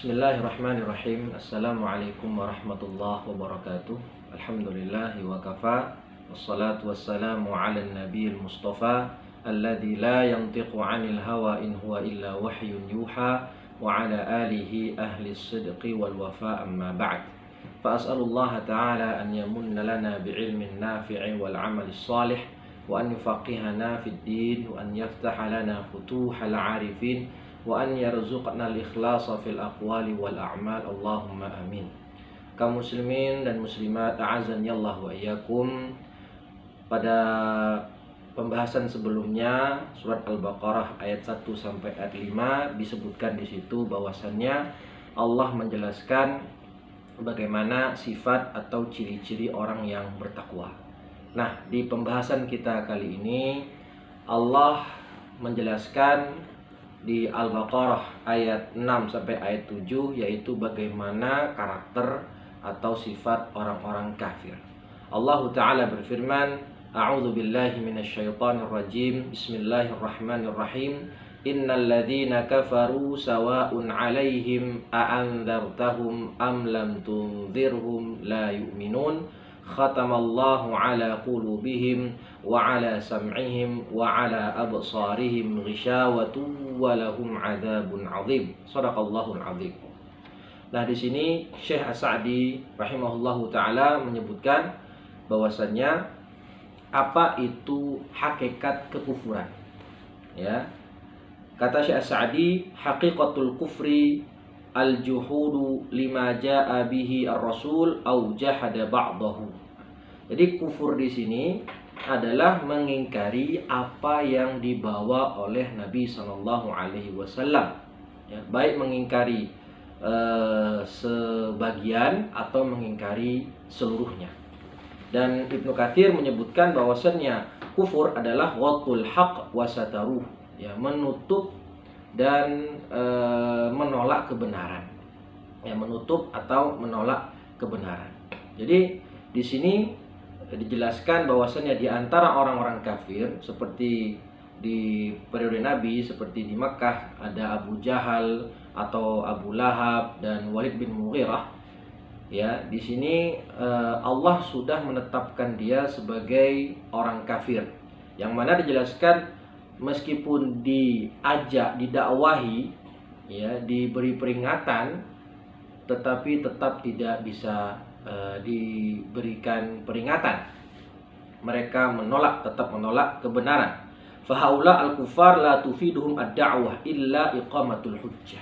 Bismillahirrahmanirrahim. Assalamualaikum warahmatullahi wabarakatuh. Alhamdulillahi wa kafa. Wassalatu wassalamu ala nabiyil mustafa alladzi la yantiqu 'anil hawa in huwa illa wahyun yuha wa ala alihi ahli sidqi wal wafa amma ba'd. Fa as'alullaha ta'ala an yamunna lana bi'ilmin nafi'i wal 'amalis salih wa an yufaqihana fid din wa an yaftaha lana futuhal 'arifin wa an yarzuqna al-ikhlasa fil aqwali wal a'mal. Allahumma amin. Kaum muslimin dan muslimat, a'azani Allah wa iyyakum. Pada pembahasan sebelumnya surat Al-Baqarah ayat 1 sampai ayat 5 disebutkan di situ bahwasannya Allah menjelaskan bagaimana sifat atau ciri-ciri orang yang bertakwa. Nah, di pembahasan kita kali ini Allah menjelaskan di Al-Baqarah ayat 6 sampai ayat 7 yaitu bagaimana karakter atau sifat orang-orang kafir. Allah Ta'ala berfirman, A'udzu billahi minasyaitonir rajim. Bismillahirrahmanirrahim. Innal ladzina kafaru sawa'un 'alaihim a'andzartahum am lam tunzirhum la yu'minun. Khatamallahu 'ala qulubihim wa 'ala sam'ihim wa 'ala absarihim ghishawatun wa lahum 'adzabun 'adzim. Shadaqallahul 'adzim. Nah, di sini Syekh As-Sa'di rahimahullahu taala menyebutkan bahwasannya apa itu hakikat kekufuran. Ya. Kata Syekh As-Sa'di, haqiqatul kufri al-juhudu lima jaa bihi ar-rasul au jahada ba'dahu. Jadi kufur di sini adalah mengingkari apa yang dibawa oleh Nabi Shallallahu Alaihi Wasallam. Ya, baik mengingkari sebagian atau mengingkari seluruhnya. Dan Ibnu Katsir menyebutkan bahwasannya kufur adalah ghatul haq wasataruh, ya, menutup dan menolak kebenaran. Ya, menutup atau menolak kebenaran. Jadi di sini dijelaskan bahwasannya di antara orang-orang kafir seperti di periode Nabi, seperti di Makkah ada Abu Jahal atau Abu Lahab dan Walid bin Mughirah. Ya, di sini Allah sudah menetapkan dia sebagai orang kafir, yang mana dijelaskan meskipun diajak, didakwahi, ya, diberi peringatan, tetapi tetap tidak bisa diberikan peringatan. Mereka menolak, tetap menolak kebenaran. Fahaula al-kufar la tufiduhum ad-da'wah illa iqamatul hujjah.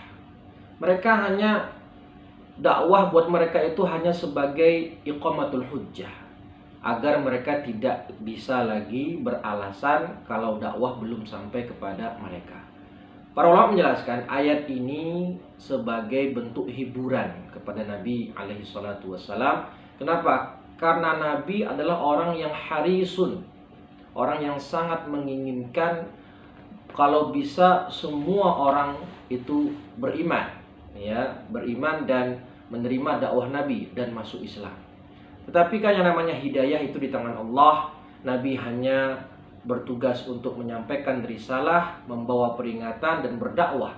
Mereka hanya dakwah buat mereka itu hanya sebagai iqamatul hujjah, agar mereka tidak bisa lagi beralasan kalau dakwah belum sampai kepada mereka. Para ulama menjelaskan ayat ini sebagai bentuk hiburan kepada Nabi alaihi salatu wassalam. Kenapa? Karena Nabi adalah orang yang harisun, orang yang sangat menginginkan kalau bisa semua orang itu beriman, ya, beriman dan menerima dakwah Nabi dan masuk Islam. Tetapi kan yang namanya hidayah itu di tangan Allah. Nabi hanya bertugas untuk menyampaikan risalah, membawa peringatan dan berdakwah.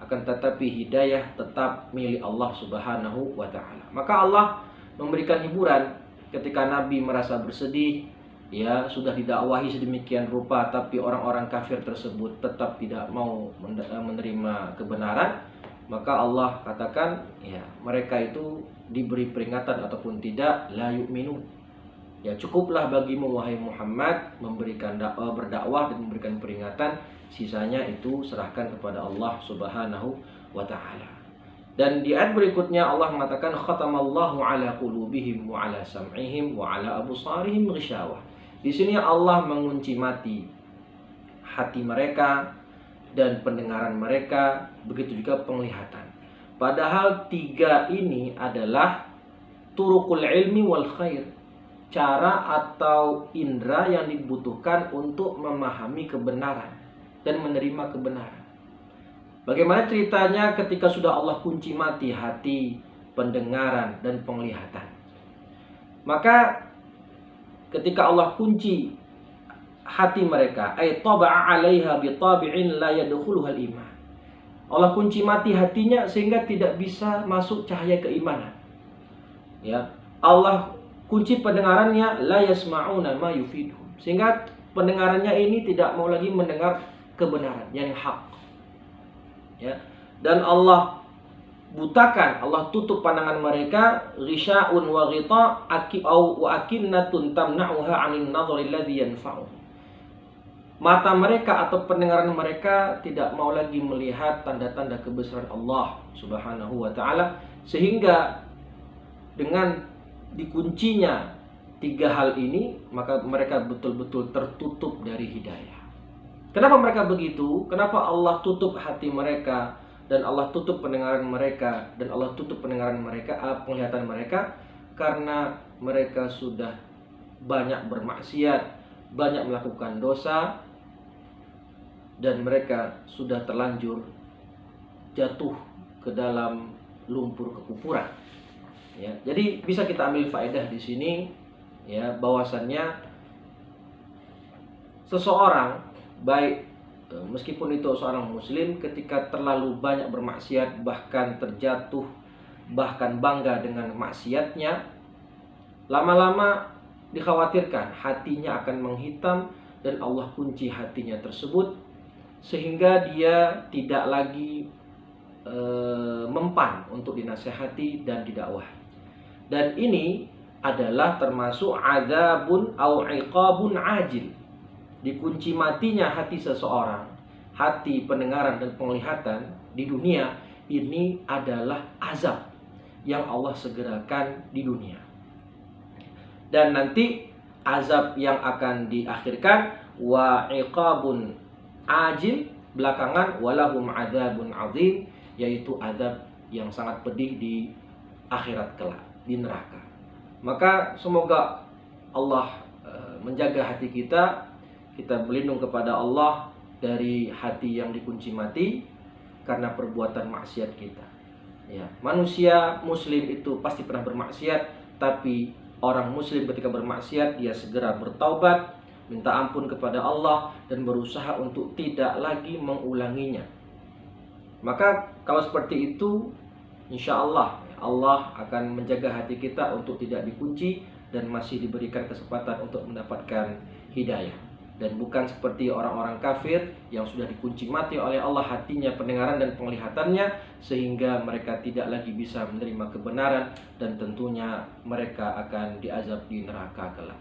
Akan tetapi hidayah tetap milik Allah Subhanahu wa taala. Maka Allah memberikan hiburan ketika Nabi merasa bersedih, ya, sudah didakwahi sedemikian rupa tapi orang-orang kafir tersebut tetap tidak mau menerima kebenaran. Maka Allah katakan, ya, mereka itu diberi peringatan ataupun tidak, la yu'minun. Ya, cukuplah bagimu wahai Muhammad memberikan berdakwah dan memberikan peringatan, sisanya itu serahkan kepada Allah Subhanahu wa taala. Dan di ayat berikutnya Allah mengatakan khatamallahu ala qulubihim wa ala sam'ihim wa ala absarihim ghishawah. Di sini Allah mengunci mati hati mereka dan pendengaran mereka, begitu juga penglihatan. Padahal tiga ini adalah turukul ilmi wal khair, cara atau indera yang dibutuhkan untuk memahami kebenaran dan menerima kebenaran. Bagaimana ceritanya ketika sudah Allah kunci mati hati, pendengaran dan penglihatan? Maka ketika Allah kunci hati mereka, ay taba'a 'alaiha bi tabi'in la yadkhuluhal iman. Allah kunci mati hatinya sehingga tidak bisa masuk cahaya keimanan. Ya, Allah kunci pendengarannya, la yasma'una ma yufiduhum, sehingga pendengarannya ini tidak mau lagi mendengar kebenaran yang hak. Ya, dan Allah butakan, Allah tutup pandangan mereka, ghisya'un wa ghita wa akinnatun tamna'uha 'anil nadhari alladhi yanfa'u. Mata mereka atau pendengaran mereka tidak mau lagi melihat tanda-tanda kebesaran Allah Subhanahu wa taala, sehingga dengan dikuncinya tiga hal ini, maka mereka betul-betul tertutup dari hidayah. Kenapa mereka begitu? Kenapa Allah tutup hati mereka, dan Allah tutup pendengaran mereka, dan Allah tutup pendengaran mereka, penglihatan mereka? Karena mereka sudah banyak bermaksiat, banyak melakukan dosa, dan mereka sudah terlanjur jatuh ke dalam lumpur kekufuran. Ya, jadi bisa kita ambil faedah di sini, ya, bahwasannya seseorang baik meskipun itu seorang muslim, ketika terlalu banyak bermaksiat, bahkan terjatuh, bahkan bangga dengan maksiatnya, lama-lama dikhawatirkan hatinya akan menghitam dan Allah kunci hatinya tersebut, sehingga dia tidak lagi mempan untuk dinasehati dan didakwahi. Dan ini adalah termasuk adzabun au iqabun ajil. Dikunci matinya hati seseorang, hati, pendengaran dan penglihatan di dunia, ini adalah azab yang Allah segerakan di dunia. Dan nanti azab yang akan diakhirkan, wa iqabun ajil, belakangan walahum adzabun azim, yaitu azab yang sangat pedih di akhirat kelak, di neraka. Maka semoga Allah menjaga hati kita berlindung kepada Allah dari hati yang dikunci mati karena perbuatan maksiat kita. Ya, manusia muslim itu pasti pernah bermaksiat, tapi orang muslim ketika bermaksiat dia segera bertaubat, minta ampun kepada Allah dan berusaha untuk tidak lagi mengulanginya. Maka kalau seperti itu, insya Allah Allah akan menjaga hati kita untuk tidak dikunci dan masih diberikan kesempatan untuk mendapatkan hidayah. Dan bukan seperti orang-orang kafir yang sudah dikunci mati oleh Allah hatinya, pendengaran dan penglihatannya, sehingga mereka tidak lagi bisa menerima kebenaran dan tentunya mereka akan diazab di neraka kelak.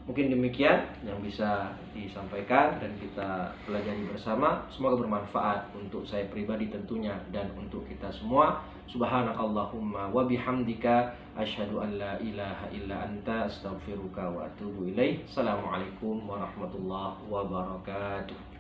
Mungkin demikian yang bisa disampaikan dan kita pelajari bersama. Semoga bermanfaat untuk saya pribadi tentunya dan untuk kita semua. Subhanakallahumma wa bihamdika asyhadu an la ilaha illa anta astaghfiruka wa atubu ilaih. Assalamualaikum warahmatullahi wabarakatuh.